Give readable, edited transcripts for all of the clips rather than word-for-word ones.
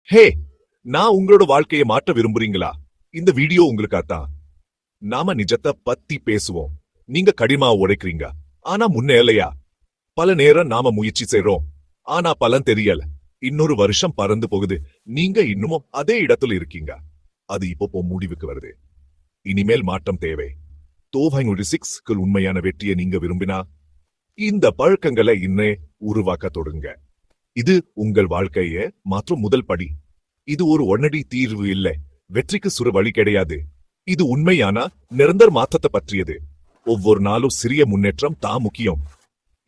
ஹே, நான் உங்களோட வாழ்க்கையை மாற்ற விரும்புறீங்களா? இந்த வீடியோ உங்களுக்காத்தான். நாம நிஜத்தை பத்தி பேசுவோம். நீங்க கடினமா உழைக்கிறீங்க, ஆனா முன்னேறலையா? பல நேரம் நாம முயற்சி செய்றோம், ஆனா பலன் தெரியல. இன்னொரு வருஷம் பறந்து போகுது, நீங்க இன்னமும் அதே இடத்துல இருக்கீங்க. அது இப்போ முடிவுக்கு வருது. இனிமேல் மாற்றம் தேவை. தோவாய் 6 உண்மையான வெற்றியை நீங்க விரும்பினா இந்த பழக்கங்களை இன்னே உருவாக்க தொடங்க. இது உங்கள் வாழ்க்கையை மாற்றும் முதல் படி. இது ஒரு உடனடி தீர்வு இல்லை, வெற்றிக்கு சுர வழி கிடையாது. இது உண்மையான நிரந்தர மாற்றத்தை பற்றியது. ஒவ்வொரு நாளும் சிறிய முன்னேற்றம் தான் முக்கியம்.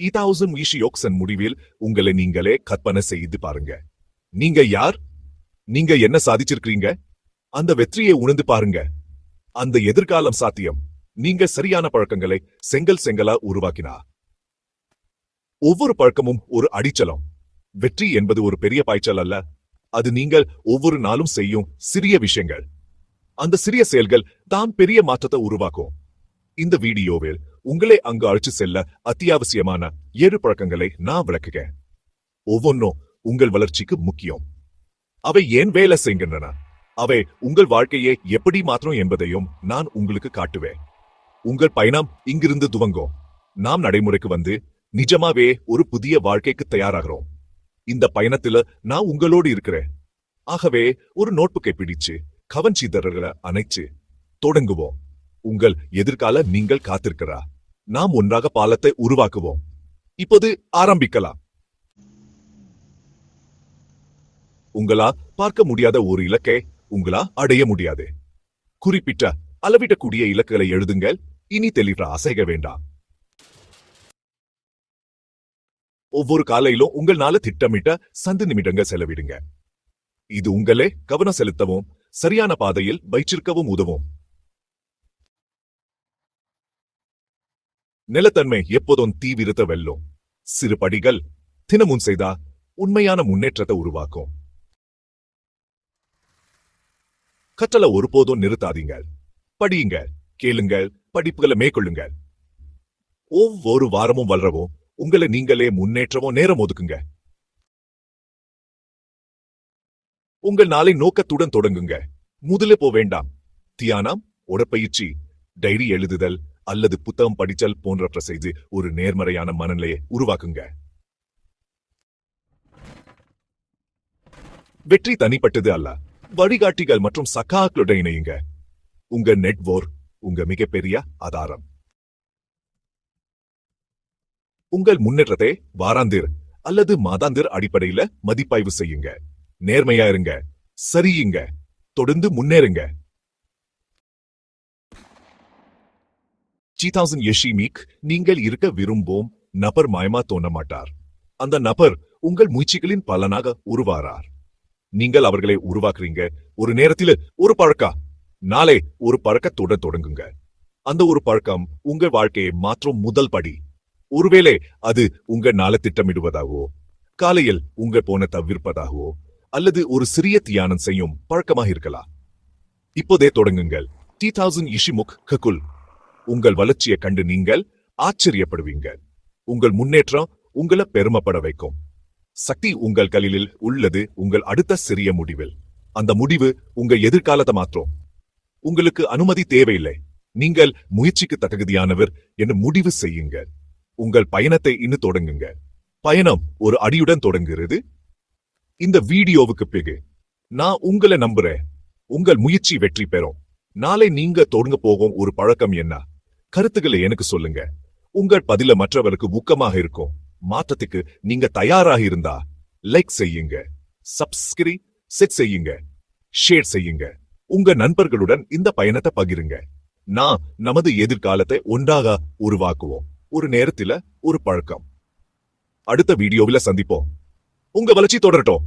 2000 முடிவில் உங்களை நீங்களே கற்பனை செய்து பாருங்க. நீங்க யார்? நீங்க என்ன சாதிச்சிருக்கீங்க? அந்த வெற்றியை உணர்ந்து பாருங்க. அந்த எதிர்காலம் சாத்தியம். நீங்க சரியான பழக்கங்களை செங்கலா உருவாக்கினா. ஒவ்வொரு பழக்கமும் ஒரு அடிச்சலம். வெற்றி என்பது ஒரு பெரிய பாய்ச்சல் அல்ல, அது நீங்கள் ஒவ்வொரு நாளும் செய்யும் சிறிய விஷயங்கள். அந்த சிறிய செயல்கள் தான் பெரிய மாற்றத்தை உருவாக்கும். இந்த வீடியோவில் உங்களை அங்கு அழைச்சு செல்ல அத்தியாவசியமான 7 பழக்கங்களை நான் விளக்குகிறேன். ஒவ்வொன்றும் உங்கள் வளர்ச்சிக்கு முக்கியம். அவை ஏன் வேலை செய்கின்றன, அவை உங்கள் வாழ்க்கையை எப்படி மாற்றும் என்பதையும் நான் உங்களுக்கு காட்டுவேன். உங்கள் பயணம் இங்கிருந்து துவங்கும். நாம் நடைமுறைக்கு வந்து நிஜமாவே ஒரு புதிய வாழ்க்கைக்கு தயாராகிறோம். இந்த பயணத்துல நான் உங்களோடு இருக்கிறேன். ஆகவே ஒரு நோட்புக்கை பிடிச்சு கவன்சிதறர்களை அணைச்சு தொடங்குவோம். உங்கள் எதிர்கால நீங்கள் காத்திருக்கிறா. நாம் ஒன்றாக பாலத்தை உருவாக்குவோம். இப்போது ஆரம்பிக்கலாம். உங்களா பார்க்க முடியாத ஒரு இலக்கை உங்களா அடைய முடியாது. குறிப்பிட்ட அளவிடக்கூடிய இலக்குகளை எழுதுங்கள். இனி தெளிவா அசைக வேண்டாம். ஒவ்வொரு காலையிலும் உங்கள் நாள திட்டமிட்ட சந்து நிமிடங்கள் செலவிடுங்க. இது உங்களே கவனம் செலுத்தவும் சரியான பாதையில் வைச்சிருக்கவும் உதவும். நிலத்தன்மை எப்போதும் தீவிரத்தை வெல்லும். சிறு படிகள் தினமும் செய்தா உண்மையான முன்னேற்றத்தை உருவாக்கும். கற்றலை ஒருபோதும் நிறுத்தாதீங்க. படியுங்க, கேளுங்கள், படிப்புகளை மேற்கொள்ளுங்கள். ஒவ்வொரு வாரமும் வளரவும் உங்களை நீங்களே முன்னேற்றவும் நேரம் ஒதுக்குங்க. உங்கள் நாளை நோக்கத்துடன் தொடங்குங்க. முதலே போ வேண்டாம். தியானம், உடற்பயிற்சி, டைரி எழுதுதல் அல்லது புத்தகம் படிச்சல் போன்ற செய்து ஒரு நேர்மறையான மனநிலையை உருவாக்குங்க. வெற்றி தனிப்பட்டது அல்ல, வழிகாட்டிகள் மற்றும் சகாக்களுடன் இணையுங்க. உங்க நெட்வொர்க் உங்க மிகப்பெரிய ஆதாரம். உங்கள் முன்னேற்றத்தை வாராந்திர அல்லது மாதாந்திர அடிப்படையில மதிப்பாய்வு செய்யுங்க. நேர்மையா இருங்க, சரியுங்க, தொடர்ந்து முன்னேறுங்க. 2000 நீங்கள் இருக்க விரும்பும் நபர் மாயமா தோண மாட்டார். அந்த நபர் உங்கள் முயற்சிகளின் பலனாக உருவாரார். நீங்கள் அவர்களை உருவாக்குறீங்க. ஒரு நேரத்தில் ஒரு பழக்கம், நாளை ஒரு பழக்கத்துடன் தொடங்குங்க. அந்த ஒரு பழக்கம் உங்கள் வாழ்க்கையை மாற்றும் முதல் படி. ஒருவேளை அது உங்க நாளை திட்டமிடுவதாகவோ, காலையில் உங்கள் போன தவிர்ப்பதாகவோ அல்லது ஒரு சிறிய தியானம் செய்யும் பழக்கமாக இருக்கலாம். இப்போதே தொடங்குங்கள். 2000 உங்கள் வளர்ச்சியை கண்டு நீங்கள் ஆச்சரியப்படுவீங்க. உங்கள் முன்னேற்றம் உங்களை பெருமைப்பட வைக்கும். சக்தி உங்கள் கையில் உள்ளது. உங்கள் அடுத்த சிறிய முடிவில் அந்த முடிவு உங்கள் எதிர்காலத்தை மாற்றும். உங்களுக்கு அனுமதி தேவையில்லை. நீங்கள் முயற்சிக்கு தகுதியானவர் என்று முடிவு செய்யுங்க. உங்கள் பயணத்தை இன்னும் தொடங்குங்க. பயணம் ஒரு அடியுடன் தொடங்குகிறது. இந்த வீடியோவுக்கு பிறகு நான் உங்களை நம்புறேன். உங்கள் முயற்சி வெற்றி பெறும். நாளை நீங்க தொடங்க போகும் ஒரு பழக்கம் என்ன? கருத்துக்களை எனக்கு சொல்லுங்க. உங்கள் பதில மற்றவருக்கு ஊக்கமாக இருக்கும். மாற்றத்துக்கு நீங்க தயாராக இருந்தா லைக் செய்யுங்க, சப்ஸ்கிரைப் செட் செய்யுங்க, ஷேர் செய்யுங்க. உங்க நண்பர்களுடன் இந்த பயணத்தை பகிருங்க. நான் நமது எதிர்காலத்தை ஒன்றாக உருவாக்குவோம். ஒரு நேரத்துல ஒரு பழக்கம். அடுத்த வீடியோவில் சந்திப்போம். உங்க வளர்ச்சி தொடரட்டும்.